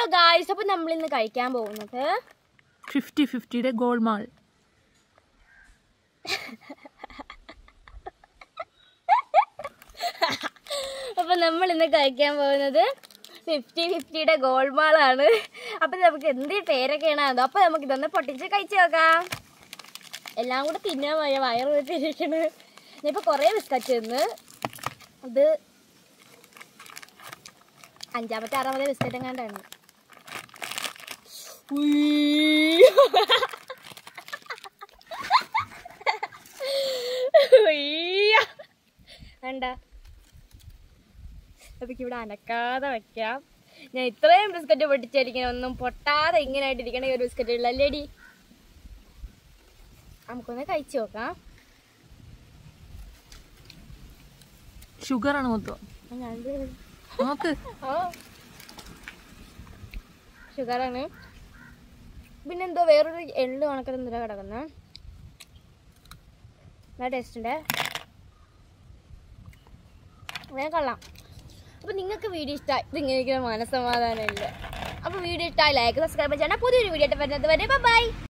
Hello guys, അപ്പോൾ നമ്മൾ ഇന്ന് കഴിക്കാൻ പോകുന്നത് 50-50 ഗോൾമാൾ. അപ്പോൾ നമ്മൾ ഇന്ന് കഴിക്കാൻ പോകുന്നത് 50-50 ഗോൾമാളാണ്. അപ്പോൾ നമുക്ക് എന്ത് പേരൊക്കെയാണ് അതോ. അപ്പോൾ നമുക്ക് ഇതൊന്ന് പൊട്ടിച്ച് കഴിച്ച് നോക്കാം. എല്ലാം കൂടെ തിന്നാൻ വയറ് വെച്ചിരിക്കണ്. ഞാനിപ്പോൾ കുറേ ബിസ്ക്കറ്റ് തിന്ന്. ഇത് 5-ാമത്തെ 6-ാമത്തെ ബിസ്ക്കറ്റ് എങ്ങാണ്ടാണ്. വേണ്ട, അതൊക്കെ ഇവിടെ അനക്കാതെ വെക്കാം. ഞാൻ ഇത്രയും ബിസ്ക്കറ്റ് പൊട്ടിച്ചിരിക്കണം, ഒന്നും പൊട്ടാതെ ഇങ്ങനെ ആയിട്ടിരിക്കണ ഒരു ബിസ്ക്കറ്റ് ഉള്ള അല്ലേടി. നമുക്കൊന്ന് കഴിച്ചു നോക്കാം. ഷുഗറാണ് മൊത്തം. ഷുഗറാണ്. പിന്നെന്തോ വേറൊരു എള്ളു കണക്കത് എന്തിനാ കിടക്കുന്നത്. നല്ല ടേസ്റ്റ് ഉണ്ട്, വേഗം കൊള്ളാം. അപ്പോൾ നിങ്ങൾക്ക് വീഡിയോ ഇഷ്ടമായി, ഇതിങ്ങനെ മനസ്സമാധാനമില്ല. അപ്പോൾ വീഡിയോ ഇഷ്ടമായി ലൈക്ക് സബ്സ്ക്രൈബ് ചെയ്യണം. പുതിയൊരു വീഡിയോ ആയിട്ട് വരുന്നത് വരെ ബൈ.